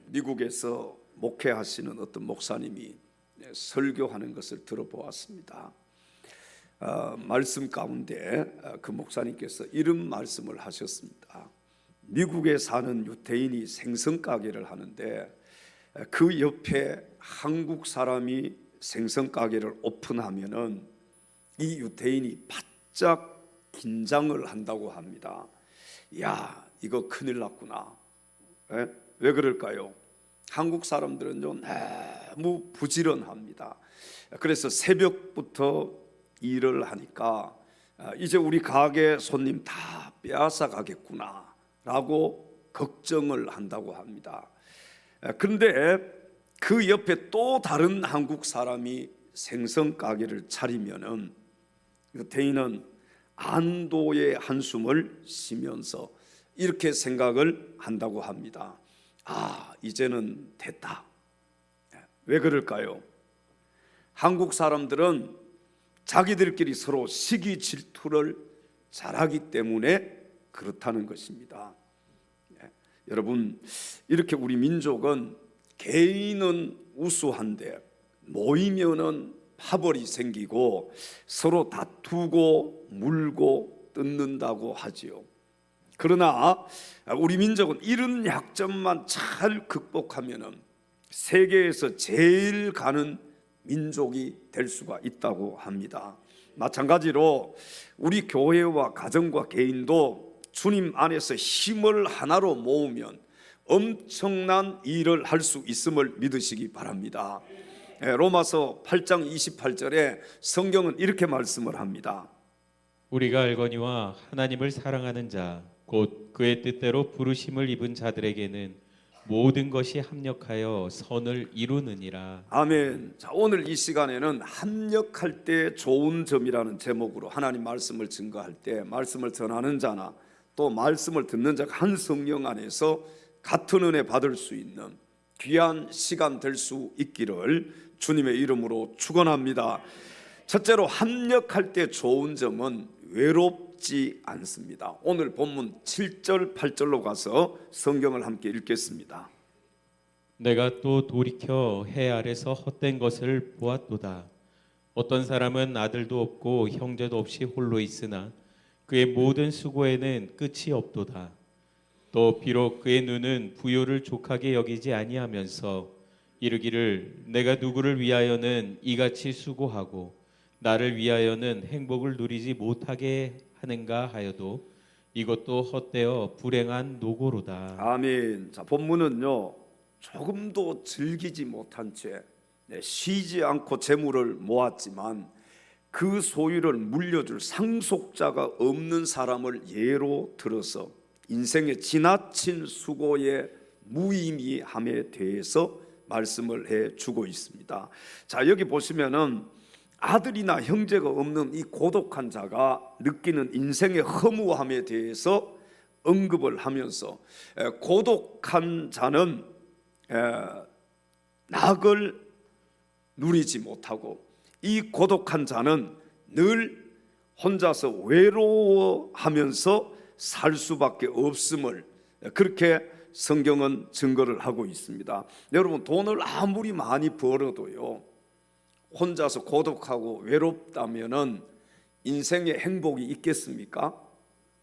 미국에서 목회하시는 어떤 목사님이 설교하는 것을 들어보았습니다. 말씀 가운데 그 목사님께서 이런 말씀을 하셨습니다. 미국에 사는 유태인이 생선가게를 하는데 그 옆에 한국 사람이 생선가게를 오픈하면은 이 유태인이 바짝 긴장을 한다고 합니다. 야, 이거 큰일 났구나. 왜 그럴까요? 한국 사람들은 너무 부지런합니다. 그래서 새벽부터 일을 하니까 이제 우리 가게 손님 다 빼앗아 가겠구나 라고 걱정을 한다고 합니다. 그런데 그 옆에 또 다른 한국 사람이 생선 가게를 차리면은 유태인은 안도의 한숨을 쉬면서 이렇게 생각을 한다고 합니다. 이제는 됐다. 왜 그럴까요? 한국 사람들은 자기들끼리 서로 시기 질투를 잘하기 때문에 그렇다는 것입니다. 여러분, 이렇게 우리 민족은 개인은 우수한데 모이면은 파벌이 생기고 서로 다투고 물고 뜯는다고 하지요. 그러나 우리 민족은 이런 약점만 잘 극복하면은 세계에서 제일 가는 민족이 될 수가 있다고 합니다. 마찬가지로 우리 교회와 가정과 개인도 주님 안에서 힘을 하나로 모으면 엄청난 일을 할 수 있음을 믿으시기 바랍니다. 로마서 8장 28절에 성경은 이렇게 말씀을 합니다. 우리가 알거니와 하나님을 사랑하는 자 곧 그의 뜻대로 부르심을 입은 자들에게는 모든 것이 합력하여 선을 이루느니라. 아멘. 자, 오늘 이 시간에는 합력할 때 좋은 점이라는 제목으로 하나님 말씀을 증거할 때 말씀을 전하는 자나 또 말씀을 듣는 자가 한 성령 안에서 같은 은혜 받을 수 있는 귀한 시간 될 수 있기를 주님의 이름으로 축원합니다. 첫째로 합력할 때 좋은 점은 외롭지 않습니다. 오늘 본문 7절 8절로 가서 성경을 함께 읽겠습니다. 내가 또 돌이켜 해 아래서 헛된 것을 보았도다. 어떤 사람은 아들도 없고 형제도 없이 홀로 있으나 그의 모든 수고에는 끝이 없도다. 또 비록 그의 눈은 부요를 족하게 여기지 아니하면서 이르기를 내가 누구를 위하여는 이같이 수고하고 나를 위하여는 행복을 누리지 못하게 하는가 하여도 이것도 헛되어 불행한 노고로다. 아멘. 자, 본문은요 조금도 즐기지 못한 채 쉬지 않고 재물을 모았지만 그 소유를 물려줄 상속자가 없는 사람을 예로 들어서 인생의 지나친 수고의 무의미함에 대해서 말씀을 해주고 있습니다. 자, 여기 보시면은 아들이나 형제가 없는 이 고독한 자가 느끼는 인생의 허무함에 대해서 언급을 하면서 고독한 자는 낙을 누리지 못하고 이 고독한 자는 늘 혼자서 외로워하면서 살 수밖에 없음을 그렇게 성경은 증거를 하고 있습니다. 여러분, 돈을 아무리 많이 벌어도요 혼자서 고독하고 외롭다면은 인생에 행복이 있겠습니까?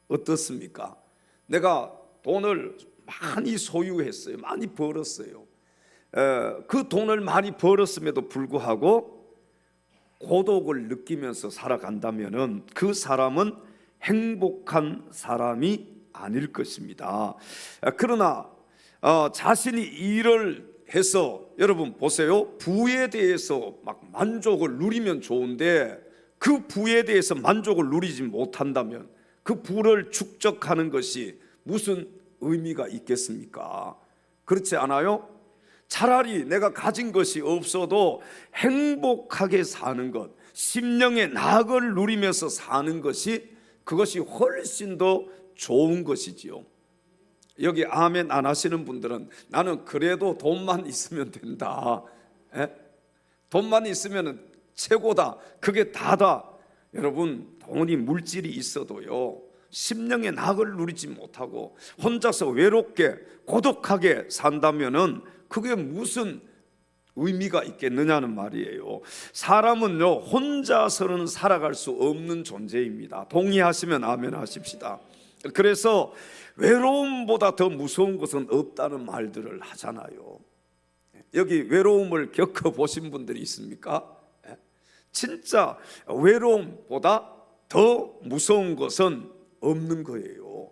어떻습니까? 내가 돈을 많이 소유했어요. 많이 벌었어요. 그 돈을 많이 벌었음에도 불구하고 고독을 느끼면서 살아간다면은 그 사람은 행복한 사람이 아닐 것입니다. 그러나 자신이 일을 해서 여러분 보세요. 부에 대해서 막 만족을 누리면 좋은데 그 부에 대해서 만족을 누리지 못한다면 그 부를 축적하는 것이 무슨 의미가 있겠습니까? 그렇지 않아요? 차라리 내가 가진 것이 없어도 행복하게 사는 것, 심령의 낙을 누리면서 사는 것이 그것이 훨씬 더 좋은 것이지요. 여기 아멘 안 하시는 분들은 나는 그래도 돈만 있으면 된다. 돈만 있으면 최고다. 그게 다다. 여러분, 돈이 물질이 있어도요 심령의 낙을 누리지 못하고 혼자서 외롭게 고독하게 산다면은 그게 무슨 의미가 있겠느냐는 말이에요. 사람은요, 혼자서는 살아갈 수 없는 존재입니다. 동의하시면 아멘 하십시다. 그래서 외로움보다 더 무서운 것은 없다는 말들을 하잖아요. 여기 외로움을 겪어보신 분들이 있습니까? 진짜 외로움보다 더 무서운 것은 없는 거예요.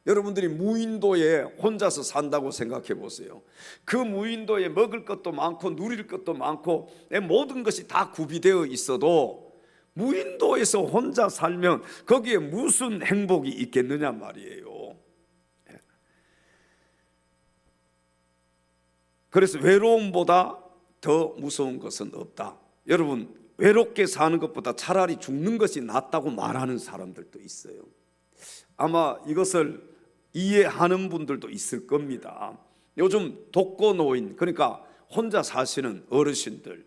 여러분들이 무인도에 혼자서 산다고 생각해 보세요. 그 무인도에 먹을 것도 많고 누릴 것도 많고 모든 것이 다 구비되어 있어도 무인도에서 혼자 살면 거기에 무슨 행복이 있겠느냐 말이에요. 그래서 외로움보다 더 무서운 것은 없다. 여러분, 외롭게 사는 것보다 차라리 죽는 것이 낫다고 말하는 사람들도 있어요. 아마 이것을 이해하는 분들도 있을 겁니다. 요즘 독거노인, 그러니까 혼자 사시는 어르신들,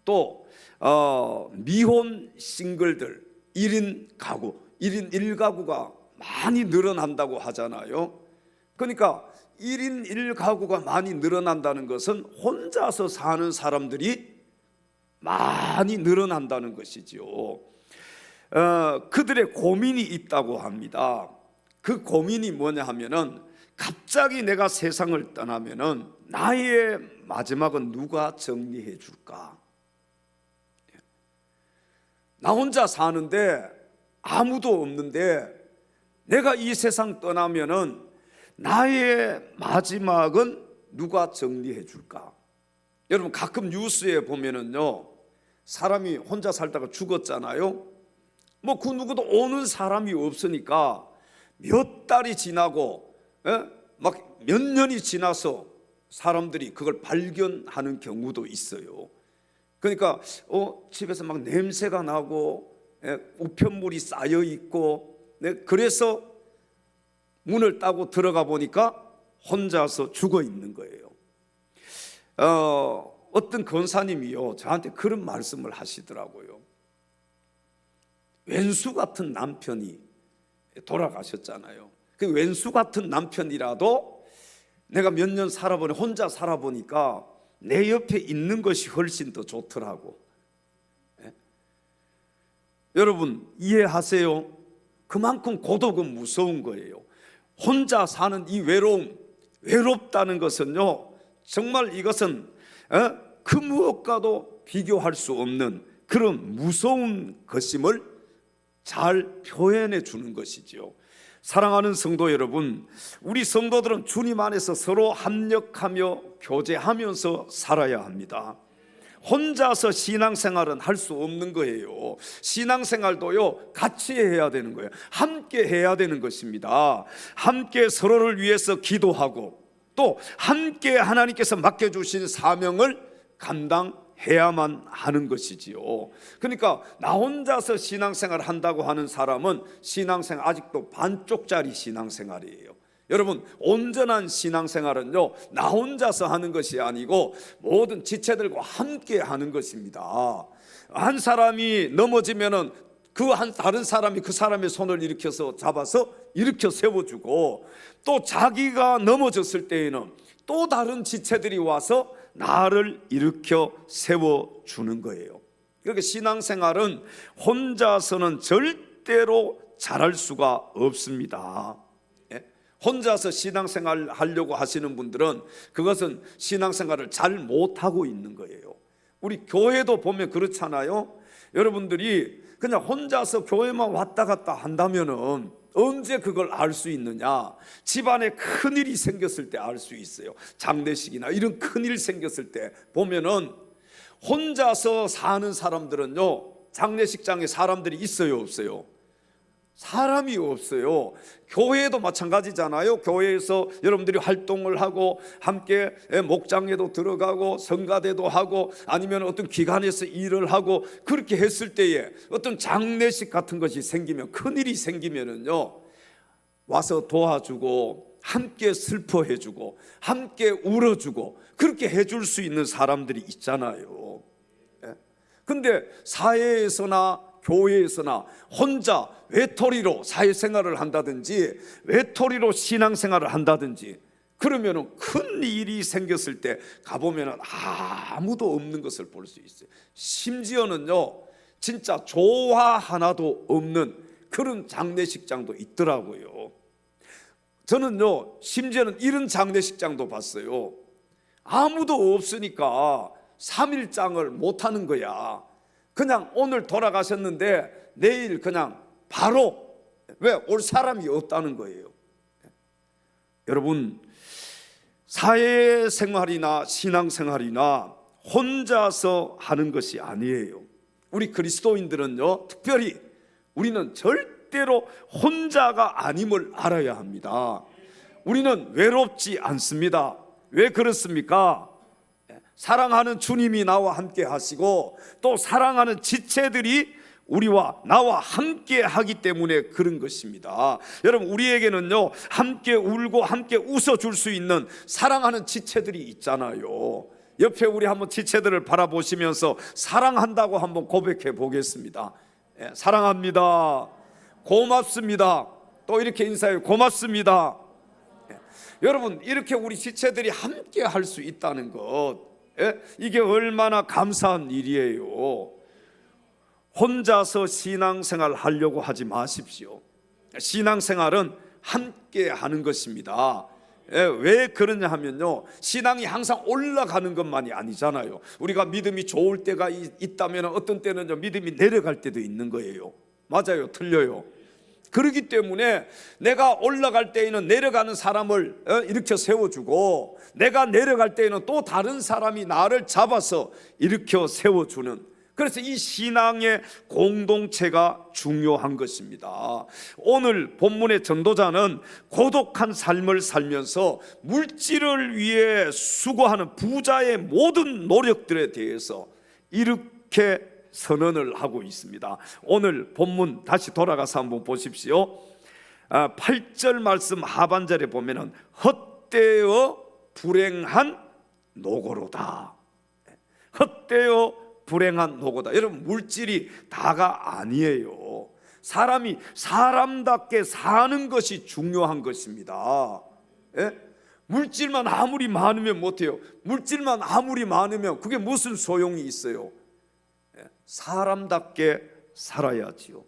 또 미혼 싱글들 1인 가구, 1인 1가구가 많이 늘어난다고 하잖아요. 그러니까 1인 1가구가 많이 늘어난다는 것은 혼자서 사는 사람들이 많이 늘어난다는 것이죠. 그들의 고민이 있다고 합니다. 그 고민이 뭐냐 하면은, 갑자기 내가 세상을 떠나면은 나의 마지막은 누가 정리해 줄까? 나 혼자 사는데 아무도 없는데 내가 이 세상 떠나면은 나의 마지막은 누가 정리해 줄까? 여러분, 가끔 뉴스에 보면은요, 사람이 혼자 살다가 죽었잖아요. 뭐 그 누구도 오는 사람이 없으니까 몇 달이 지나고 막 몇 년이 지나서 사람들이 그걸 발견하는 경우도 있어요. 그러니까 집에서 막 냄새가 나고 우편물이 쌓여 있고, 그래서 문을 따고 들어가 보니까 혼자서 죽어 있는 거예요. 어떤 권사님이요, 저한테 그런 말씀을 하시더라고요. 왼수 같은 남편이 돌아가셨잖아요. 그 왼수 같은 남편이라도 내가 몇 년 살아보니, 혼자 살아보니까 내 옆에 있는 것이 훨씬 더 좋더라고. 여러분, 이해하세요? 그만큼 고독은 무서운 거예요. 혼자 사는 이 외롭다는 것은요, 정말 이것은 그 무엇과도 비교할 수 없는 그런 무서운 것임을 잘 표현해 주는 것이죠. 사랑하는 성도 여러분, 우리 성도들은 주님 안에서 서로 합력하며 교제하면서 살아야 합니다. 혼자서 신앙생활은 할 수 없는 거예요. 신앙생활도요, 같이 해야 되는 거예요. 함께 해야 되는 것입니다. 함께 서로를 위해서 기도하고, 또 함께 하나님께서 맡겨주신 사명을 감당해야만 하는 것이지요. 그러니까 나 혼자서 신앙생활 한다고 하는 사람은 신앙생활 아직도 반쪽짜리 신앙생활이에요. 여러분, 온전한 신앙생활은요, 나 혼자서 하는 것이 아니고 모든 지체들과 함께 하는 것입니다. 한 사람이 넘어지면은 다른 사람이 그 사람의 손을 잡아서 일으켜 세워주고, 또 자기가 넘어졌을 때에는 또 다른 지체들이 와서 나를 일으켜 세워주는 거예요. 그러니까 신앙생활은 혼자서는 절대로 잘할 수가 없습니다. 혼자서 신앙생활 하려고 하시는 분들은 그것은 신앙생활을 잘 못하고 있는 거예요. 우리 교회도 보면 그렇잖아요. 여러분들이 그냥 혼자서 교회만 왔다 갔다 한다면은 언제 그걸 알 수 있느냐? 집안에 큰일이 생겼을 때 알 수 있어요. 장례식이나 이런 큰일 생겼을 때 보면은, 혼자서 사는 사람들은요, 장례식장에 사람들이 있어요, 없어요? 사람이 없어요. 교회도 마찬가지잖아요. 교회에서 여러분들이 활동을 하고 함께 목장에도 들어가고 성가대도 하고 아니면 어떤 기관에서 일을 하고, 그렇게 했을 때에 어떤 장례식 같은 것이 생기면, 큰일이 생기면은요, 와서 도와주고 함께 슬퍼해주고 함께 울어주고 그렇게 해줄 수 있는 사람들이 있잖아요. 근데 사회에서나 교회에서나 혼자 외톨이로 사회생활을 한다든지 외톨이로 신앙생활을 한다든지 그러면은 큰 일이 생겼을 때 가보면은 아무도 없는 것을 볼 수 있어요. 심지어는요, 진짜 조화 하나도 없는 그런 장례식장도 있더라고요. 저는요, 심지어는 이런 장례식장도 봤어요. 아무도 없으니까 3일장을 못 하는 거야. 그냥 오늘 돌아가셨는데 내일 그냥 바로, 왜? 올 사람이 없다는 거예요. 여러분, 사회생활이나 신앙생활이나 혼자서 하는 것이 아니에요. 우리 그리스도인들은요, 특별히 우리는 절대로 혼자가 아님을 알아야 합니다. 우리는 외롭지 않습니다. 왜 그렇습니까? 사랑하는 주님이 나와 함께 하시고 또 사랑하는 지체들이 우리와 나와 함께 하기 때문에 그런 것입니다. 여러분, 우리에게는요, 함께 울고 함께 웃어줄 수 있는 사랑하는 지체들이 있잖아요. 옆에 우리 한번 지체들을 바라보시면서 사랑한다고 한번 고백해 보겠습니다. 사랑합니다. 고맙습니다. 또 이렇게 인사해요. 고맙습니다. 여러분, 이렇게 우리 지체들이 함께 할 수 있다는 것, 이게 얼마나 감사한 일이에요. 혼자서 신앙생활 하려고 하지 마십시오. 신앙생활은 함께 하는 것입니다. 왜 그러냐 하면요, 신앙이 항상 올라가는 것만이 아니잖아요. 우리가 믿음이 좋을 때가 있다면 어떤 때는 믿음이 내려갈 때도 있는 거예요. 맞아요? 틀려요? 그렇기 때문에 내가 올라갈 때에는 내려가는 사람을 일으켜 세워주고, 내가 내려갈 때에는 또 다른 사람이 나를 잡아서 일으켜 세워주는, 그래서 이 신앙의 공동체가 중요한 것입니다. 오늘 본문의 전도자는 고독한 삶을 살면서 물질을 위해 수고하는 부자의 모든 노력들에 대해서 이렇게 선언을 하고 있습니다. 오늘 본문 다시 돌아가서 한번 보십시오. 8절 말씀 하반절에 보면은 헛되어 불행한 노고로다. 헛되어 불행한 노고다. 여러분, 물질이 다가 아니에요. 사람이 사람답게 사는 것이 중요한 것입니다. 물질만 아무리 많으면 못해요. 물질만 아무리 많으면 그게 무슨 소용이 있어요? 사람답게 살아야지요.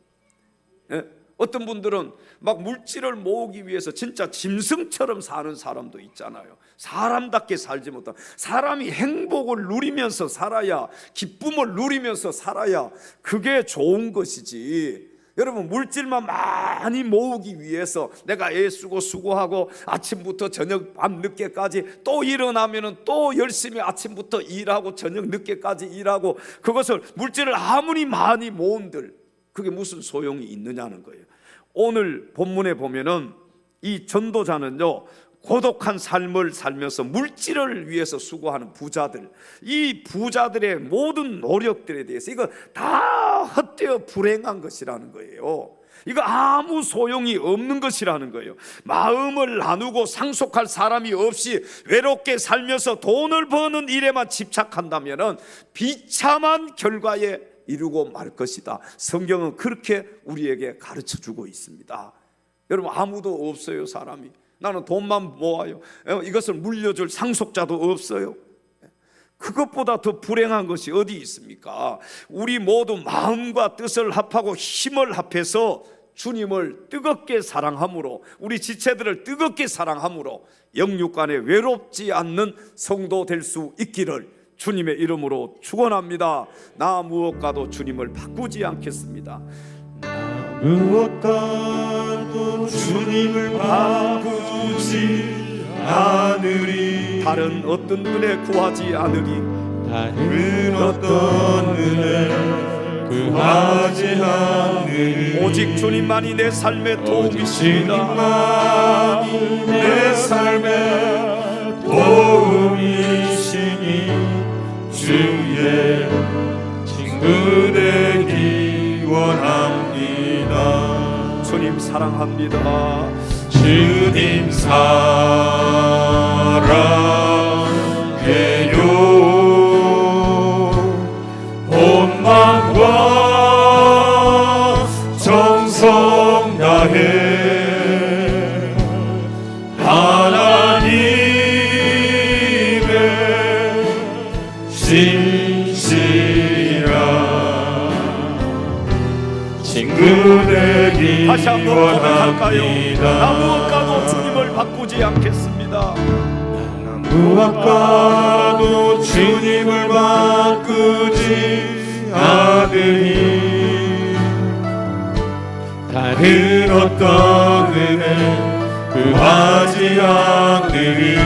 어떤 분들은 막 물질을 모으기 위해서 진짜 짐승처럼 사는 사람도 있잖아요. 사람답게 살지 못한, 사람이 행복을 누리면서 살아야, 기쁨을 누리면서 살아야 그게 좋은 것이지. 여러분, 물질만 많이 모으기 위해서 내가 애쓰고 수고하고 아침부터 저녁 밤 늦게까지 또 일어나면은 또 열심히 아침부터 일하고 저녁 늦게까지 일하고, 그것을 물질을 아무리 많이 모은들 그게 무슨 소용이 있느냐는 거예요. 오늘 본문에 보면은 이 전도자는요, 고독한 삶을 살면서 물질을 위해서 수고하는 부자들, 이 부자들의 모든 노력들에 대해서 이거 다 헛되어 불행한 것이라는 거예요. 이거 아무 소용이 없는 것이라는 거예요. 마음을 나누고 상속할 사람이 없이 외롭게 살면서 돈을 버는 일에만 집착한다면 비참한 결과에 이루고 말 것이다. 성경은 그렇게 우리에게 가르쳐주고 있습니다. 여러분, 아무도 없어요. 사람이 나는 돈만 모아요, 이것을 물려줄 상속자도 없어요. 그것보다 더 불행한 것이 어디 있습니까? 우리 모두 마음과 뜻을 합하고 힘을 합해서 주님을 뜨겁게 사랑함으로, 우리 지체들을 뜨겁게 사랑함으로 영육간에 외롭지 않는 성도 될 수 있기를 주님의 이름으로 축원합니다. 나 무엇과도 주님을 바꾸지 않겠습니다. 무엇과도 주님을 바꾸지 않으리. 다른 어떤 은혜 구하지 않으리. 다른 어떤 은혜 구하지 않으리. 오직 주님만이 내 삶의 도움이십니다. 주님만이 내 삶의 도움이시니 주의 친구 되기 원합니다. 주님 사랑합니다. 주님 사랑해요. 온 마음과 정성 다해 하나님 진실한 친구 되기 다시 한번 고백할까요? 원합니다. 나 무엇과도 주님을 바꾸지 않겠습니다. 무엇과도 주님을 바꾸지 않으니 다른 어떤 은혜 구하지 않으리.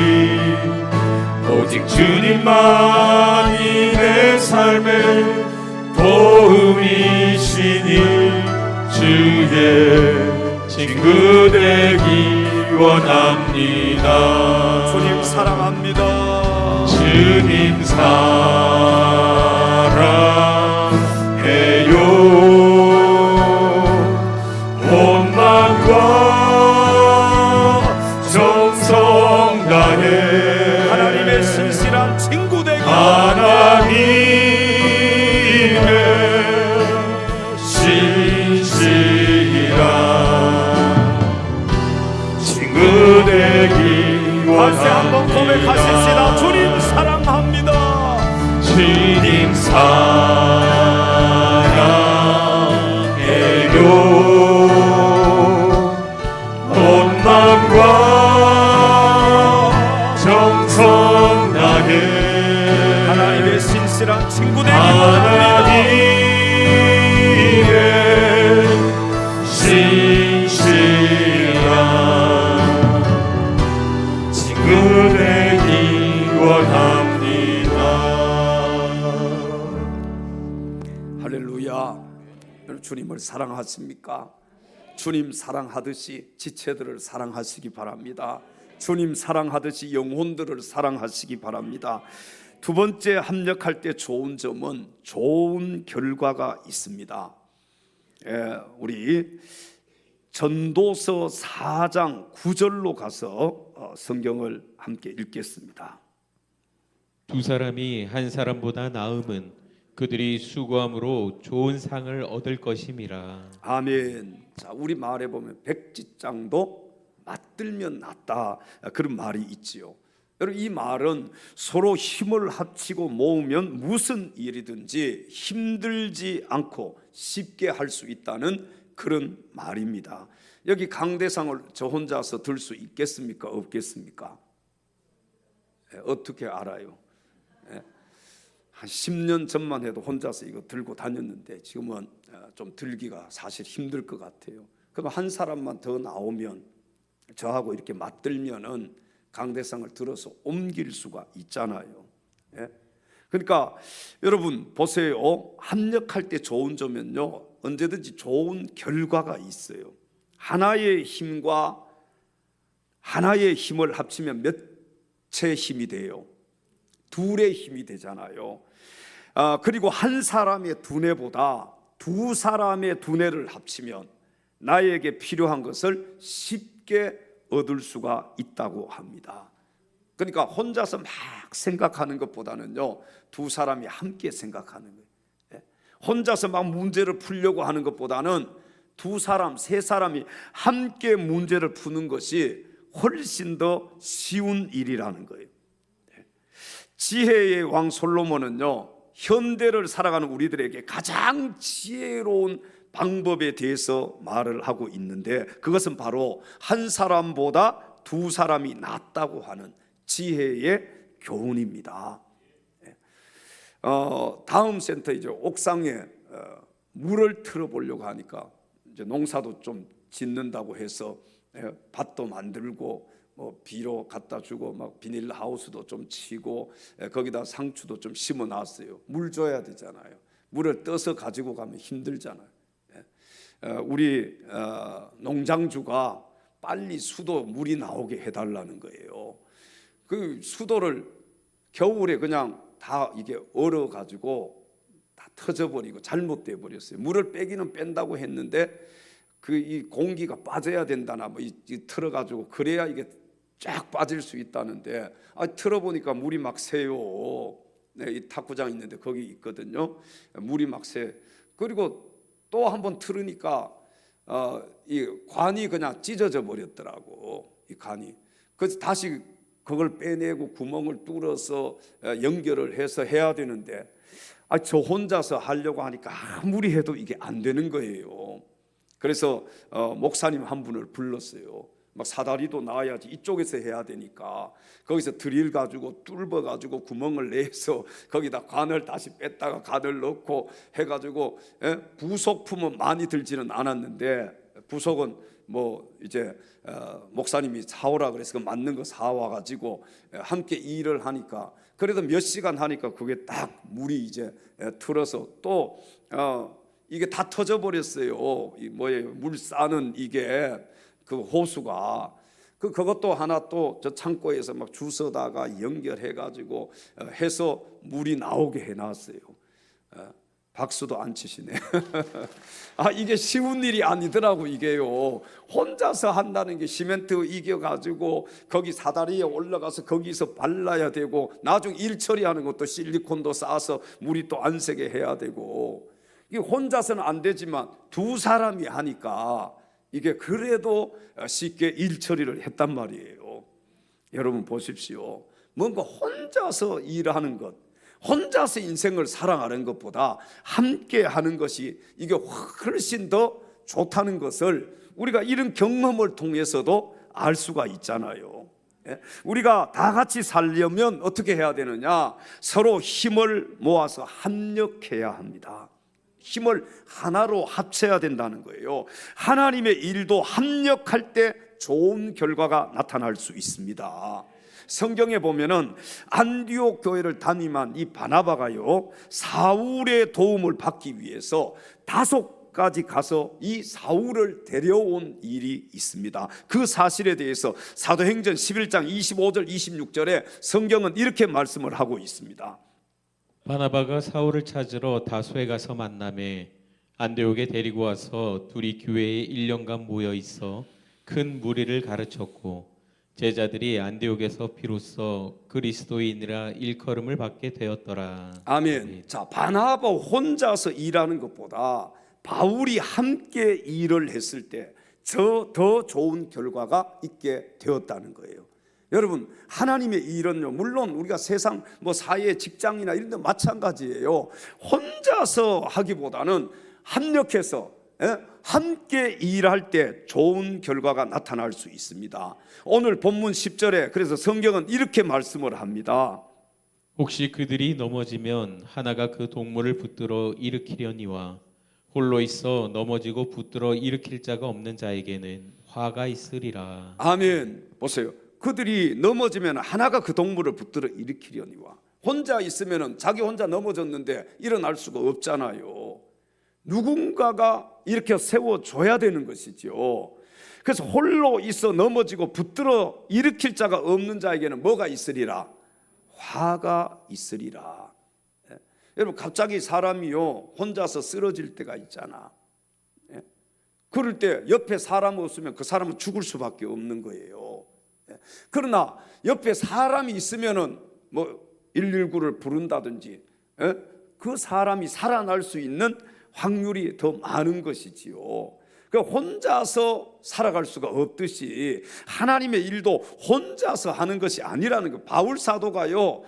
오직 주님만이 내 삶의 도움이시니 주의 친구 되기 원합니다. 주님 사랑합니다. 주님 사랑해요. 온 마음과 정성 다해 하나님의 신실한 친구 되기 하나님의 신실한 친구 되기 다시 한번 고백하십시다. 원합니다. 주님 사랑합니다. 주님 사랑해요. 온 마음과 정성 다해 하나님의 신실한 친구 되기 원합니다. 하나님의 신실한 친구 되기 원합니다. 할렐루야. 여러분 주님을 사랑하십니까? 주님 사랑하듯이 지체들을 사랑하시기 바랍니다. 주님 사랑하듯이 영혼들을 사랑하시기 바랍니다. 두 번째 합력할 때 좋은 점은 좋은 결과가 있습니다. 우리 전도서 4장 9절로 가서 성경을 함께 읽겠습니다. 두 사람이 한 사람보다 나음은 그들이 수고함으로 좋은 상을 얻을 것임이라. 아멘. 자, 우리 말에 보면 백지장도 맞들면 낫다, 그런 말이 있지요. 여러분, 이 말은 서로 힘을 합치고 모으면 무슨 일이든지 힘들지 않고 쉽게 할 수 있다는 그런 말입니다. 여기 강대상을 저 혼자서 들 수 있겠습니까? 없겠습니까? 어떻게 알아요? 한 10년 전만 해도 혼자서 이거 들고 다녔는데 지금은 좀 들기가 사실 힘들 것 같아요. 그럼 한 사람만 더 나오면 저하고 이렇게 맞들면은 강대상을 들어서 옮길 수가 있잖아요. 그러니까 여러분 보세요. 합력할 때 좋은 점은요, 언제든지 좋은 결과가 있어요. 하나의 힘과 하나의 힘을 합치면 몇의 힘이 돼요? 둘의 힘이 되잖아요. 그리고 한 사람의 두뇌보다 두 사람의 두뇌를 합치면 나에게 필요한 것을 쉽게 얻을 수가 있다고 합니다. 그러니까 혼자서 막 생각하는 것보다는요, 두 사람이 함께 생각하는 거예요. 혼자서 막 문제를 풀려고 하는 것보다는 두 사람, 세 사람이 함께 문제를 푸는 것이 훨씬 더 쉬운 일이라는 거예요. 지혜의 왕 솔로몬은요, 현대를 살아가는 우리들에게 가장 지혜로운 방법에 대해서 말을 하고 있는데, 그것은 바로 한 사람보다 두 사람이 낫다고 하는 지혜의 교훈입니다. 다음 센터이죠. 옥상에 물을 틀어보려고 하니까 이제 농사도 좀 짓는다고 해서 밭도 만들고 뭐 비료 갖다 주고 막 비닐하우스도 좀 치고 거기다 상추도 좀 심어 놨어요. 물 줘야 되잖아요. 물을 떠서 가지고 가면 힘들잖아요. 우리 농장주가 빨리 수도 물이 나오게 해달라는 거예요. 그 수도를 겨울에 그냥 다 이게 얼어 가지고 다 터져버리고 잘못돼 버렸어요. 물을 빼기는 뺀다고 했는데 그 이 공기가 빠져야 된다나 뭐 틀어 가지고 그래야 이게 쫙 빠질 수 있다는데, 틀어 보니까 물이 막 새요. 네, 이 탁구장 있는데 거기 있거든요. 물이 막 새. 그리고 또 한번 틀으니까 이 관이 그냥 찢어져 버렸더라고. 이 관이. 그래서 다시 그걸 빼내고 구멍을 뚫어서 연결을 해서 해야 되는데 저 혼자서 하려고 하니까 아무리 해도 이게 안 되는 거예요. 그래서 목사님 한 분을 불렀어요. 막 사다리도 놔야지 이쪽에서 해야 되니까 거기서 드릴 가지고 뚫어 가지고 구멍을 내서 거기다 관을 다시 뺐다가 관을 넣고 해가지고 부속품은 많이 들지는 않았는데 부속은 뭐 이제 목사님이 사오라 그래서 그 맞는 거 사와 가지고 함께 일을 하니까 그래도 몇 시간 하니까 그게 딱 물이 이제 틀어서 또 이게 다 터져 버렸어요. 이 뭐예요? 물 싸는 이게 그 호수가 그것도 하나 또 저 창고에서 막 주워다가 연결해 가지고 해서 물이 나오게 해놨어요. 박수도 안 치시네. 이게 쉬운 일이 아니더라고. 이게요, 혼자서 한다는 게 시멘트 이겨가지고 거기 사다리에 올라가서 거기서 발라야 되고 나중 일 처리하는 것도 실리콘도 싸서 물이 또 안 새게 해야 되고 이게 혼자서는 안 되지만 두 사람이 하니까 이게 그래도 쉽게 일 처리를 했단 말이에요. 여러분 보십시오. 뭔가 혼자서 일하는 것, 혼자서 인생을 살아가는 것보다 함께 하는 것이 이게 훨씬 더 좋다는 것을 우리가 이런 경험을 통해서도 알 수가 있잖아요. 우리가 다 같이 살려면 어떻게 해야 되느냐? 서로 힘을 모아서 합력해야 합니다. 힘을 하나로 합쳐야 된다는 거예요. 하나님의 일도 합력할 때 좋은 결과가 나타날 수 있습니다. 성경에 보면은 안디옥 교회를 담임한 이 바나바가요, 사울의 도움을 받기 위해서 5가지 가서 이 사울을 데려온 일이 있습니다. 그 사실에 대해서 사도행전 11장 25절 26절에 성경은 이렇게 말씀을 하고 있습니다. 바나바가 사울을 찾으러 다소에 가서 만나매 안디옥에 데리고 와서 둘이 교회에 1년간 모여 있어 큰 무리를 가르쳤고 제자들이 안디옥에서 비로소 그리스도인이라 일컬음을 받게 되었더라. 아멘. 자, 바나바 혼자서 일하는 것보다 바울이 함께 일을 했을 때 더 좋은 결과가 있게 되었다는 거예요. 여러분, 하나님의 일은요, 물론 우리가 세상 사회 직장이나 이런 데 마찬가지예요. 혼자서 하기보다는 합력해서 함께 일할 때 좋은 결과가 나타날 수 있습니다. 오늘 본문 10절에 그래서 성경은 이렇게 말씀을 합니다. 혹시 그들이 넘어지면 하나가 그 동물을 붙들어 일으키려니와 홀로 있어 넘어지고 붙들어 일으킬 자가 없는 자에게는 화가 있으리라. 아멘. 보세요. 그들이 넘어지면 하나가 그 동물을 붙들어 일으키려니와, 혼자 있으면 자기 혼자 넘어졌는데 일어날 수가 없잖아요. 누군가가 이렇게 세워줘야 되는 것이죠. 그래서 홀로 있어 넘어지고 붙들어 일으킬 자가 없는 자에게는 뭐가 있으리라? 화가 있으리라. 여러분, 갑자기 사람이요 혼자서 쓰러질 때가 있잖아. 그럴 때 옆에 사람 없으면 그 사람은 죽을 수밖에 없는 거예요. 그러나 옆에 사람이 있으면은 119를 부른다든지 그 사람이 살아날 수 있는 확률이 더 많은 것이지요. 혼자서 살아갈 수가 없듯이 하나님의 일도 혼자서 하는 것이 아니라는 거. 바울 사도가요,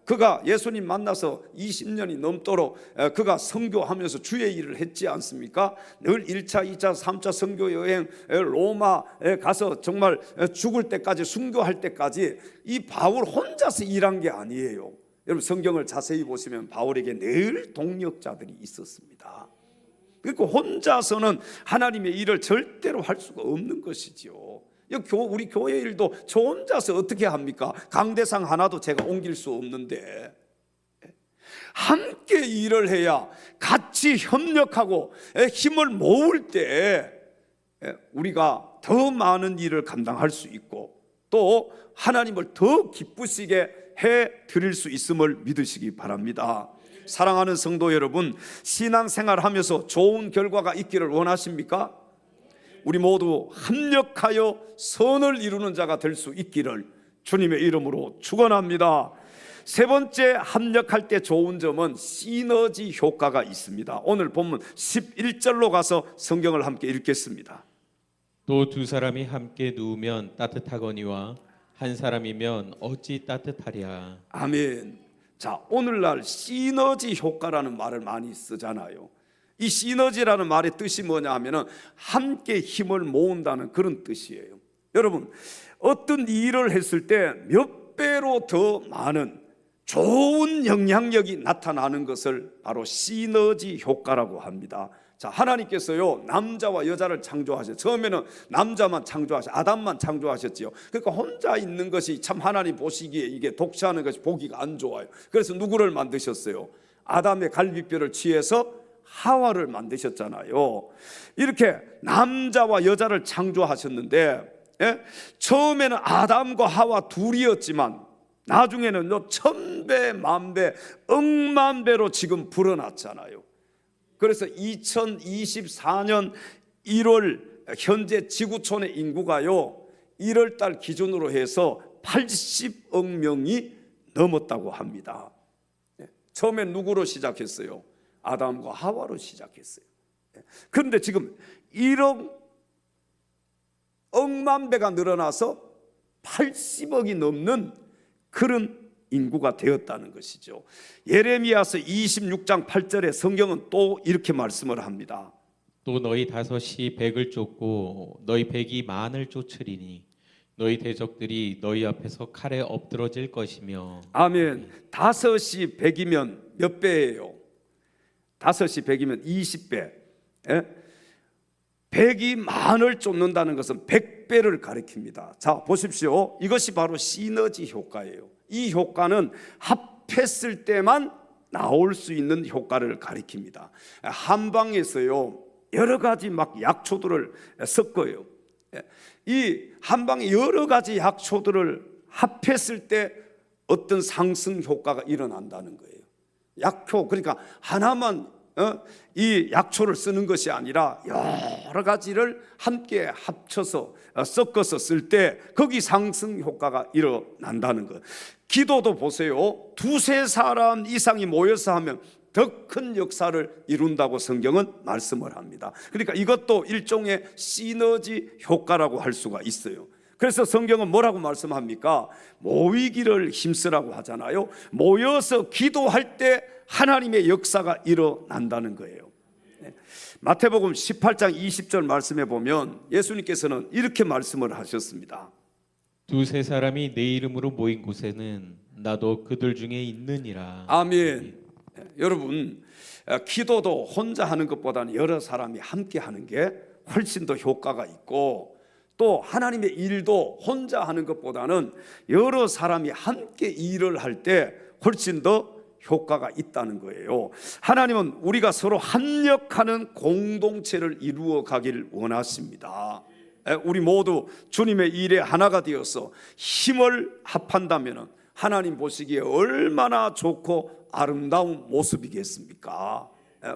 그가 예수님 만나서 20년이 넘도록 그가 선교하면서 주의 일을 했지 않습니까? 늘 1차, 2차, 3차 선교 여행, 로마에 가서 정말 죽을 때까지, 순교할 때까지 이 바울 혼자서 일한 게 아니에요. 여러분, 성경을 자세히 보시면 바울에게 늘 동력자들이 있었습니다. 그러니까 혼자서는 하나님의 일을 절대로 할 수가 없는 것이죠. 우리 교회 일도 저 혼자서 어떻게 합니까? 강대상 하나도 제가 옮길 수 없는데, 함께 일을 해야, 같이 협력하고 힘을 모을 때 우리가 더 많은 일을 감당할 수 있고 또 하나님을 더 기쁘시게 해 드릴 수 있음을 믿으시기 바랍니다. 사랑하는 성도 여러분, 신앙생활 하면서 좋은 결과가 있기를 원하십니까? 우리 모두 합력하여 선을 이루는 자가 될 수 있기를 주님의 이름으로 축원합니다. 세 번째, 합력할 때 좋은 점은 시너지 효과가 있습니다. 오늘 본문 11절로 가서 성경을 함께 읽겠습니다. 또 두 사람이 함께 누우면 따뜻하거니와 한 사람이면 어찌 따뜻하랴. 아멘. 자, 오늘날 시너지 효과라는 말을 많이 쓰잖아요. 이 시너지라는 말의 뜻이 뭐냐 하면은 함께 힘을 모은다는 그런 뜻이에요. 여러분, 어떤 일을 했을 때 몇 배로 더 많은 좋은 영향력이 나타나는 것을 바로 시너지 효과라고 합니다. 자, 하나님께서요 남자와 여자를 창조하셨어요. 처음에는 남자만 아담만 창조하셨지요. 그러니까 혼자 있는 것이 참 하나님 보시기에 이게 독시하는 것이 보기가 안 좋아요. 그래서 누구를 만드셨어요? 아담의 갈비뼈를 취해서 하와를 만드셨잖아요. 이렇게 남자와 여자를 창조하셨는데, 예? 처음에는 아담과 하와 둘이었지만 나중에는 1000배, 만배, 억만배로 지금 불어났잖아요. 그래서 2024년 1월 현재 지구촌의 인구가요 1월 달 기준으로 해서 80억 명이 넘었다고 합니다. 처음엔 누구로 시작했어요? 아담과 하와로 시작했어요. 그런데 지금 1억 억만 배가 늘어나서 80억이 넘는 그런 인구가 되었다는 것이죠. 예레미야서 26장 8절에 성경은 또 이렇게 말씀을 합니다. 또 너희 다섯이 백을 쫓고 너희 백이 만을 쫓으리니 너희 대적들이 너희 앞에서 칼에 엎드러질 것이며. 아멘. 다섯이 백이면 몇 배예요? 다섯이 백이면 20배. 예? 백이 만을 쫓는다는 것은 100배를 가리킵니다. 자, 보십시오. 이것이 바로 시너지 효과예요. 이 효과는 합했을 때만 나올 수 있는 효과를 가리킵니다. 한방에서요 여러 가지 막 약초들을 섞어요. 이 한방에 여러 가지 약초들을 합했을 때 어떤 상승 효과가 일어난다는 거예요. 약초, 그러니까 하나만 이 약초를 쓰는 것이 아니라 여러 가지를 함께 합쳐서 섞어서 쓸 때 거기 상승 효과가 일어난다는 것. 기도도 보세요. 두세 사람 이상이 모여서 하면 더 큰 역사를 이룬다고 성경은 말씀을 합니다. 그러니까 이것도 일종의 시너지 효과라고 할 수가 있어요. 그래서 성경은 뭐라고 말씀합니까? 모이기를 힘쓰라고 하잖아요. 모여서 기도할 때 하나님의 역사가 일어난다는 거예요. 마태복음 18장 20절 말씀에 보면 예수님께서는 이렇게 말씀을 하셨습니다. 두세 사람이 내 이름으로 모인 곳에는 나도 그들 중에 있느니라. 아멘. 여러분, 기도도 혼자 하는 것보다는 여러 사람이 함께 하는 게 훨씬 더 효과가 있고, 또 하나님의 일도 혼자 하는 것보다는 여러 사람이 함께 일을 할 때 훨씬 더 효과가 있다는 거예요. 하나님은 우리가 서로 합력하는 공동체를 이루어 가기를 원하십니다. 우리 모두 주님의 일에 하나가 되어서 힘을 합한다면 하나님 보시기에 얼마나 좋고 아름다운 모습이겠습니까?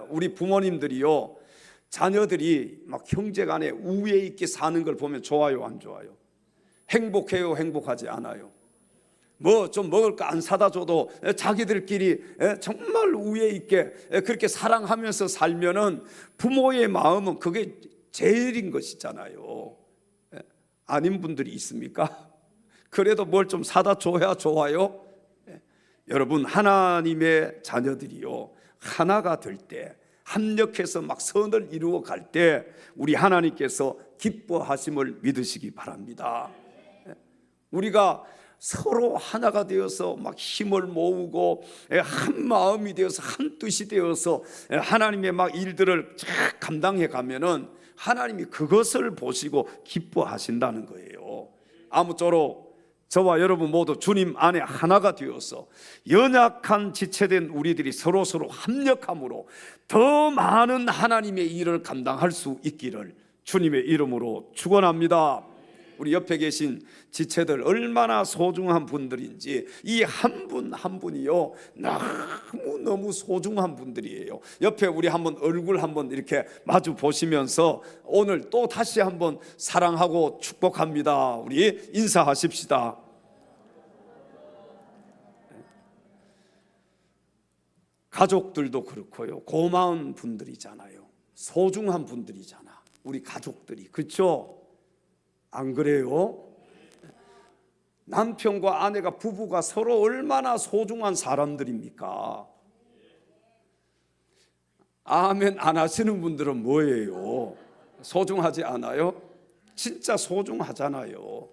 우리 부모님들이요 자녀들이 막 형제간에 우애 있게 사는 걸 보면 좋아요, 안 좋아요? 행복해요, 행복하지 않아요? 뭐 좀 먹을 거 안 사다 줘도 자기들끼리 정말 우애 있게 그렇게 사랑하면서 살면은 부모의 마음은 그게 제일인 것이잖아요. 아닌 분들이 있습니까? 그래도 뭘 좀 사다 줘야 좋아요? 여러분, 하나님의 자녀들이요 하나가 될 때, 합력해서 막 선을 이루어 갈 때 우리 하나님께서 기뻐하심을 믿으시기 바랍니다. 우리가 서로 하나가 되어서 막 힘을 모으고 한 마음이 되어서 한 뜻이 되어서 하나님의 막 일들을 쫙 감당해 가면은 하나님이 그것을 보시고 기뻐하신다는 거예요. 아무쪼록 저와 여러분 모두 주님 안에 하나가 되어서 연약한 지체된 우리들이 서로 합력함으로 더 많은 하나님의 일을 감당할 수 있기를 주님의 이름으로 축원합니다. 우리 옆에 계신 지체들 얼마나 소중한 분들인지 이 한 분 한 분이요 너무 소중한 분들이에요. 옆에 우리 한번 얼굴 한번 이렇게 마주 보시면서 오늘 또 다시 한번 사랑하고 축복합니다. 우리 인사하십시다. 가족들도 그렇고요 고마운 분들이잖아요. 소중한 분들이잖아 우리 가족들이. 그렇죠? 안 그래요? 남편과 아내가 부부가 서로 얼마나 소중한 사람들입니까? 아멘 안 하시는 분들은 뭐예요? 소중하지 않아요? 진짜 소중하잖아요.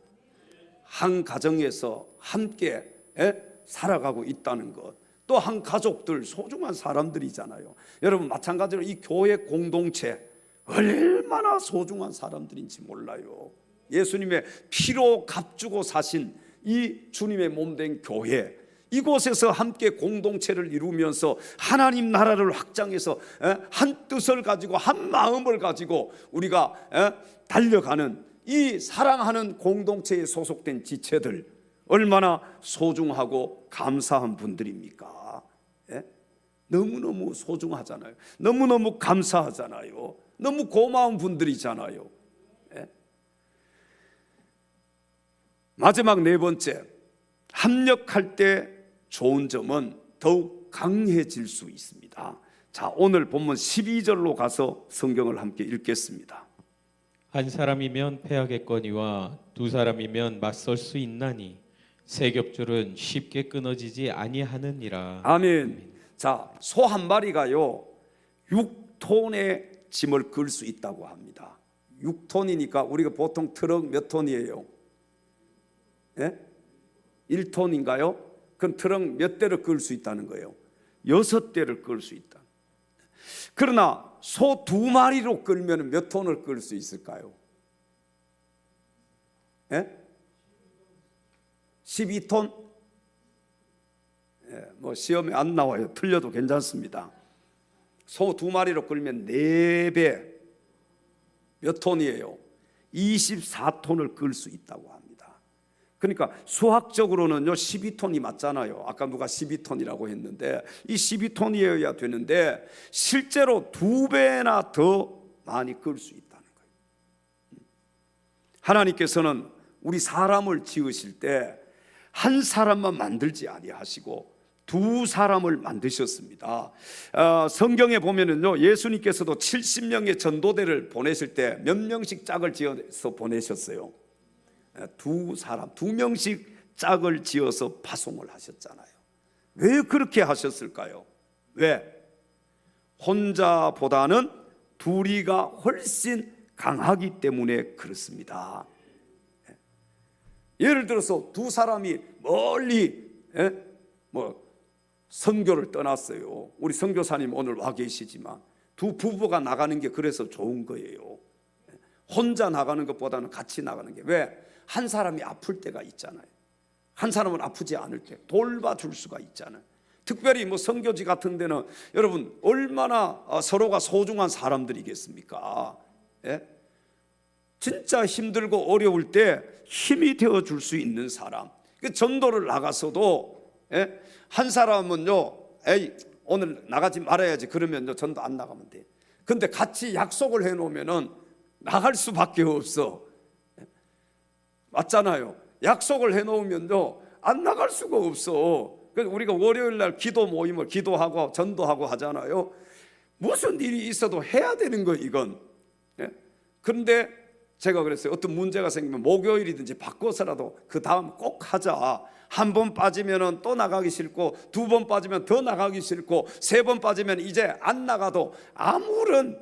한 가정에서 함께 살아가고 있다는 것. 또 한 가족들 소중한 사람들이잖아요. 여러분 마찬가지로 이 교회 공동체 얼마나 소중한 사람들인지 몰라요. 예수님의 피로 값주고 사신 이 주님의 몸된 교회, 이곳에서 함께 공동체를 이루면서 하나님 나라를 확장해서 한 뜻을 가지고 한 마음을 가지고 우리가 달려가는 이 사랑하는 공동체에 소속된 지체들 얼마나 소중하고 감사한 분들입니까? 너무너무 소중하잖아요. 너무너무 감사하잖아요. 너무 고마운 분들이잖아요. 마지막 네 번째, 합력할 때 좋은 점은 더욱 강해질 수 있습니다. 자, 오늘 본문 12절로 가서 성경을 함께 읽겠습니다. 한 사람이면 패하겠거니와 두 사람이면 맞설 수 있나니 세 겹줄은 쉽게 끊어지지 아니하느니라. 아멘. 자, 소 한 마리가요 6톤의 짐을 끌 수 있다고 합니다. 6톤이니까 우리가 보통 트럭 몇 톤이에요? 1톤인가요? 그럼 트럭 몇 대를 끌 수 있다는 거예요? 6대를 끌 수 있다. 그러나 소 2마리로 끌면 몇 톤을 끌 수 있을까요? 12톤? 뭐 시험에 안 나와요. 틀려도 괜찮습니다. 소 2마리로 끌면 4배 몇 톤이에요? 24톤을 끌 수 있다고 합니다. 그러니까 수학적으로는요 12톤이 맞잖아요. 아까 누가 12톤이라고 했는데 이 12톤이어야 되는데 실제로 2배나 더 많이 끌 수 있다는 거예요. 하나님께서는 우리 사람을 지으실 때 한 사람만 만들지 아니하시고 2사람을 만드셨습니다. 성경에 보면은요 예수님께서도 70명의 전도대를 보내실 때 몇 명씩 짝을 지어서 보내셨어요? 2사람, 2명씩 짝을 지어서 파송을 하셨잖아요. 왜 그렇게 하셨을까요? 왜? 혼자보다는 둘이가 훨씬 강하기 때문에 그렇습니다. 예를 들어서 2사람이 멀리 선교를 떠났어요. 우리 선교사님 오늘 와 계시지만 2 부부가 나가는 게 그래서 좋은 거예요. 혼자 나가는 것보다는 같이 나가는 게. 왜? 한 사람이 아플 때가 있잖아요. 한 사람은 아프지 않을 때 돌봐줄 수가 있잖아요. 특별히 뭐 선교지 같은 데는 여러분 얼마나 서로가 소중한 사람들이겠습니까? 진짜 힘들고 어려울 때 힘이 되어줄 수 있는 사람. 전도를 나가서도 한 사람은요 에이 오늘 나가지 말아야지 그러면요 전도 안 나가면 돼. 근데 같이 약속을 해놓으면은 나갈 수밖에 없어. 맞잖아요. 약속을 해놓으면요 안 나갈 수가 없어. 그래서 우리가 월요일 날 기도 모임을 기도하고 전도하고 하잖아요. 무슨 일이 있어도 해야 되는 거 이건. 그런데 제가 그랬어요. 어떤 문제가 생기면 목요일이든지 바꿔서라도 그 다음 꼭 하자. 한 번 빠지면 또 나가기 싫고 2번 빠지면 더 나가기 싫고 3번 빠지면 이제 안 나가도 아무런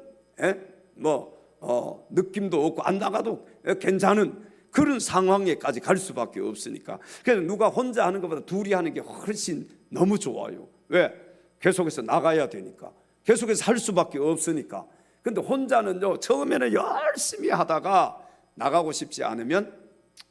느낌도 없고 안 나가도 괜찮은 그런 상황에까지 갈 수밖에 없으니까. 그래서 누가 혼자 하는 것보다 둘이 하는 게 훨씬 너무 좋아요. 왜? 계속해서 나가야 되니까. 계속해서 할 수밖에 없으니까. 근데 혼자는요 처음에는 열심히 하다가 나가고 싶지 않으면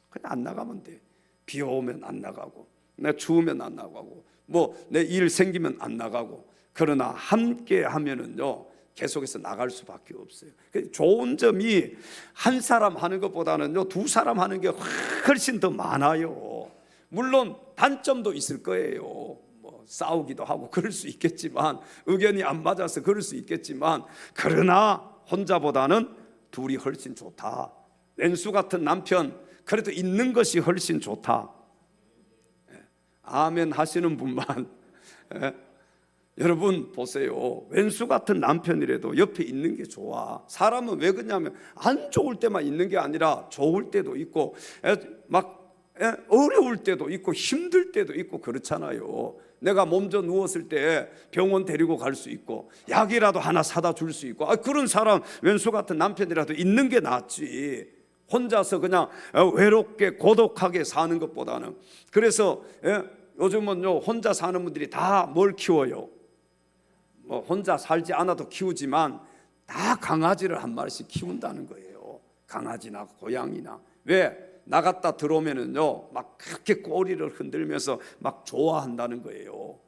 그냥 안 나가면 돼. 비 오면 안 나가고 내 추우면 안 나가고 뭐 내 일 생기면 안 나가고. 그러나 함께 하면은요 계속해서 나갈 수밖에 없어요. 좋은 점이 한 사람 하는 것보다는요 2사람 하는 게 훨씬 더 많아요. 물론 단점도 있을 거예요. 싸우기도 하고 그럴 수 있겠지만 의견이 안 맞아서 그럴 수 있겠지만 그러나 혼자보다는 둘이 훨씬 좋다. 왼수 같은 남편 그래도 있는 것이 훨씬 좋다. 아멘 하시는 분만. 여러분 보세요. 왼수 같은 남편이라도 옆에 있는 게 좋아. 사람은 왜 그러냐면 안 좋을 때만 있는 게 아니라 좋을 때도 있고 막 어려울 때도 있고 힘들 때도 있고 그렇잖아요. 내가 몸져 누웠을 때 병원 데리고 갈 수 있고 약이라도 하나 사다 줄 수 있고 그런 사람 왼수 같은 남편이라도 있는 게 낫지. 혼자서 그냥 외롭게 고독하게 사는 것보다는. 그래서 요즘은요 혼자 사는 분들이 다 뭘 키워요? 뭐 혼자 살지 않아도 키우지만 다 강아지를 한 마리씩 키운다는 거예요. 강아지나 고양이나. 왜? 나갔다 들어오면은요 막 그렇게 꼬리를 흔들면서 막 좋아한다는 거예요.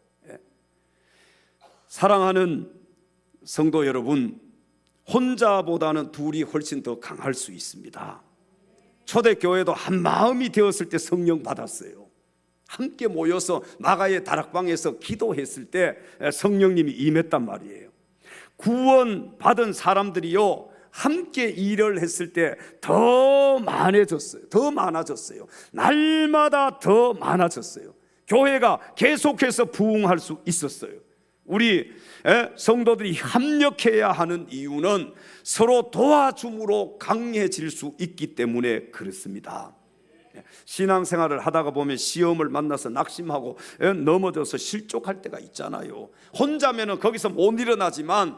사랑하는 성도 여러분, 혼자보다는 둘이 훨씬 더 강할 수 있습니다. 초대교회도 한 마음이 되었을 때 성령 받았어요. 함께 모여서 마가의 다락방에서 기도했을 때 성령님이 임했단 말이에요. 구원 받은 사람들이요 함께 일을 했을 때 더 많아졌어요. 더 많아졌어요. 날마다 더 많아졌어요. 교회가 계속해서 부흥할 수 있었어요. 우리 성도들이 협력해야 하는 이유는 서로 도와줌으로 강해질 수 있기 때문에 그렇습니다. 신앙생활을 하다가 보면 시험을 만나서 낙심하고 넘어져서 실족할 때가 있잖아요. 혼자면은 거기서 못 일어나지만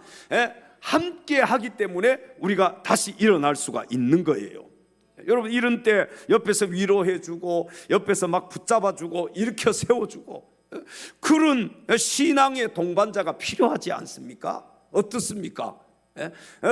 함께 하기 때문에 우리가 다시 일어날 수가 있는 거예요. 여러분 이런 때 옆에서 위로해주고 옆에서 막 붙잡아주고 일으켜 세워주고 그런 신앙의 동반자가 필요하지 않습니까? 어떻습니까?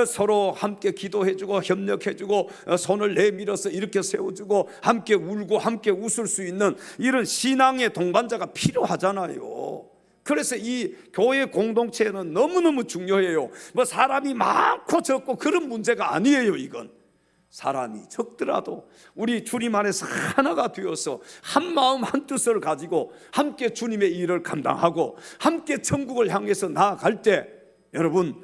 서로 함께 기도해주고 협력해주고 손을 내밀어서 일으켜 세워주고 함께 울고 함께 웃을 수 있는 이런 신앙의 동반자가 필요하잖아요. 그래서 이 교회 공동체는 너무너무 중요해요. 뭐 사람이 많고 적고 그런 문제가 아니에요. 이건 사람이 적더라도 우리 주님 안에서 하나가 되어서 한 마음 한 뜻을 가지고 함께 주님의 일을 감당하고 함께 천국을 향해서 나아갈 때 여러분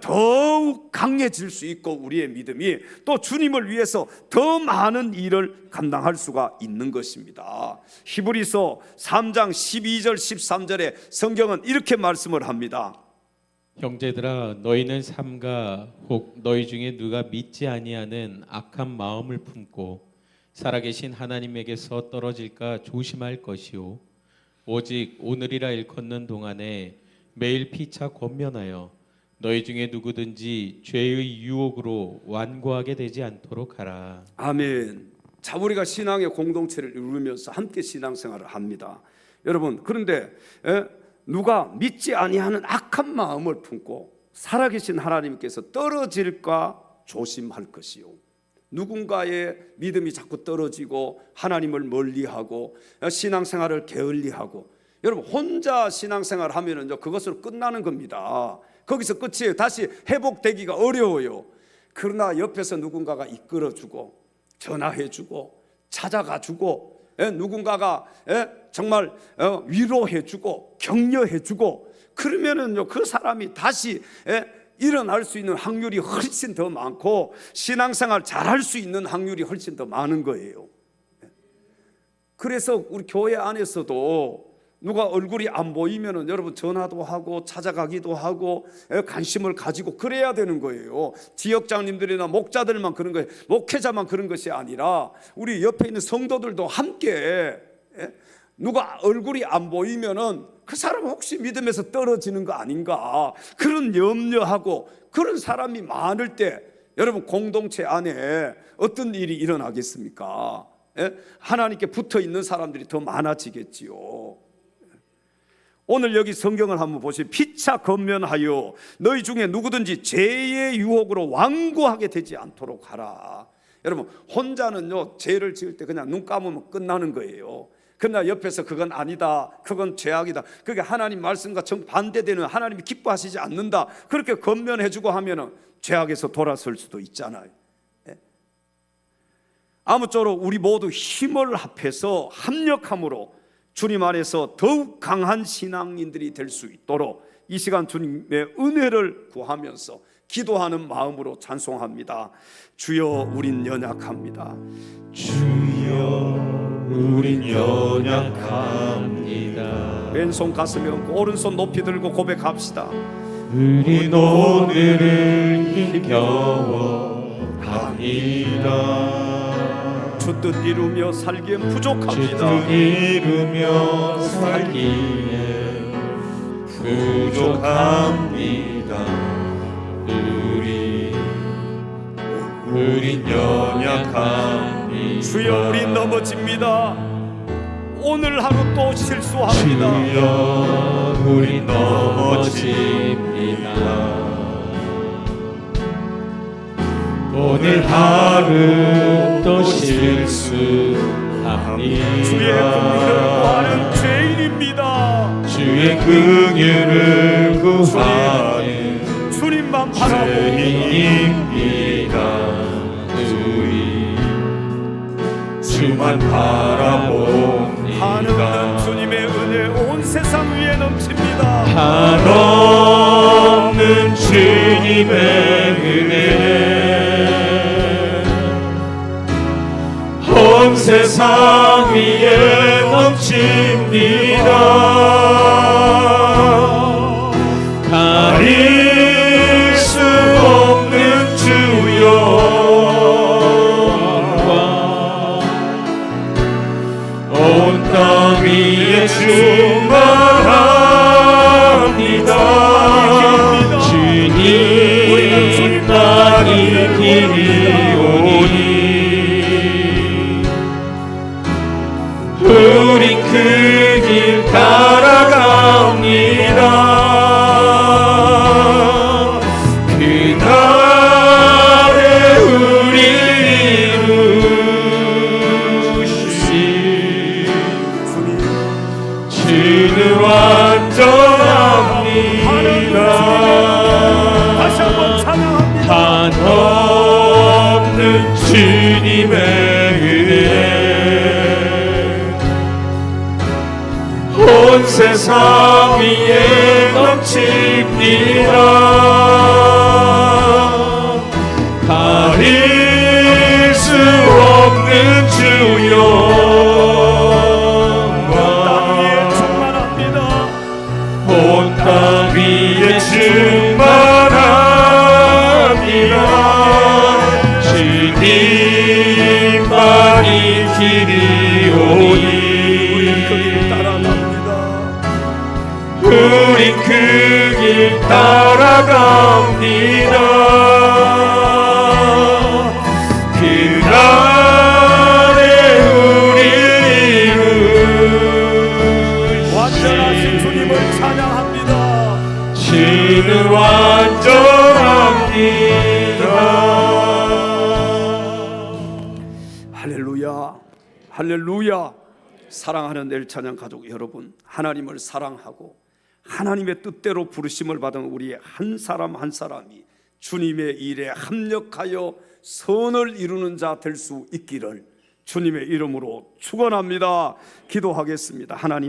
더욱 강해질 수 있고 우리의 믿음이 또 주님을 위해서 더 많은 일을 감당할 수가 있는 것입니다. 히브리서 3장 12절 13절에 성경은 이렇게 말씀을 합니다. 형제들아 너희는 삼가 혹 너희 중에 누가 믿지 아니하는 악한 마음을 품고 살아계신 하나님에게서 떨어질까 조심할 것이요 오직 오늘이라 일컫는 동안에 매일 피차 권면하여 너희 중에 누구든지 죄의 유혹으로 완고하게 되지 않도록 하라. 아멘. 자, 우리가 신앙의 공동체를 이루면서 함께 신앙생활을 합니다. 여러분 그런데 누가 믿지 아니하는 악한 마음을 품고 살아계신 하나님께서 떨어질까 조심할 것이요. 누군가의 믿음이 자꾸 떨어지고 하나님을 멀리하고 신앙생활을 게을리하고 여러분 혼자 신앙생활 하면은요 그것으로 끝나는 겁니다. 거기서 끝이에요. 다시 회복되기가 어려워요. 그러나 옆에서 누군가가 이끌어주고 전화해주고 찾아가주고 누군가가 정말 위로해주고 격려해주고 그러면은요 그 사람이 다시 일어날 수 있는 확률이 훨씬 더 많고 신앙생활 잘할 수 있는 확률이 훨씬 더 많은 거예요. 그래서 우리 교회 안에서도 누가 얼굴이 안 보이면은 여러분 전화도 하고 찾아가기도 하고 관심을 가지고 그래야 되는 거예요. 지역장님들이나 목자들만 그런 거예요. 목회자만 그런 것이 아니라 우리 옆에 있는 성도들도 함께 누가 얼굴이 안 보이면은 그 사람 혹시 믿음에서 떨어지는 거 아닌가 그런 염려하고 그런 사람이 많을 때 여러분 공동체 안에 어떤 일이 일어나겠습니까? 하나님께 붙어 있는 사람들이 더 많아지겠지요. 오늘 여기 성경을 한번 보시면 피차 권면하여 너희 중에 누구든지 죄의 유혹으로 완고하게 되지 않도록 하라. 여러분 혼자는요 죄를 지을 때 그냥 눈 감으면 끝나는 거예요. 그러나 옆에서 그건 아니다, 그건 죄악이다, 그게 하나님 말씀과 정반대되는 하나님이 기뻐하시지 않는다 그렇게 권면해주고 하면은 죄악에서 돌아설 수도 있잖아요. 아무쪼록 우리 모두 힘을 합해서 합력함으로 주님 안에서 더욱 강한 신앙인들이 될 수 있도록 이 시간 주님의 은혜를 구하면서 기도하는 마음으로 찬송합니다. 주여 우린 연약합니다. 주여 우린 연약합니다. 왼손 가슴에 얹고 오른손 높이 들고 고백합시다. 우린 오늘을 힘겨워합니다. 주 뜻 이루며 살기엔 부족합니다. 주뜻 이루며 살기에 부족합니다. 우린 연약합니다. 주여 우리 넘어집니다. 오늘 하루 또 실수합니다. 주여 우린 넘어집니다. 오늘 하루 또 실수합니다. 주의 긍휼을 구하는 죄인입니다. 주의 긍휼을 구하는 주님만 바라봅니다. 죄인입니다. 주만 바라봅니다. 한없는 주님의 은혜 온 세상 위에 넘칩니다. 한없는 주님의 은혜 온 세상 위에 넘칩니다. 가릴 수 없는 주여 온 땅 위에 충만합니다. 주님만이 길이 오니 우린 그 길 따라갑니다. 그날에 우리 이루시 주는 완전합니다. 다시 한번 찬양합니다. 한없는 주님의 은혜 온 세상 위에 넘칩니다. 가릴 수 없는 주여 온 땅 위에 충만합니다. 주님만이 길이 오니 우린 그 길 따라갑니다. 그날에 우리 완전하신 주님을 찬양합니다. 주는 완전합니다. 할렐루야, 할렐루야. 사랑하는 엘찬양 가족 여러분, 하나님을 사랑하고 하나님의 뜻대로 부르심을 받은 우리 한 사람 한 사람이 주님의 일에 합력하여 선을 이루는 자 될 수 있기를 주님의 이름으로 축원합니다. 기도하겠습니다. 하나님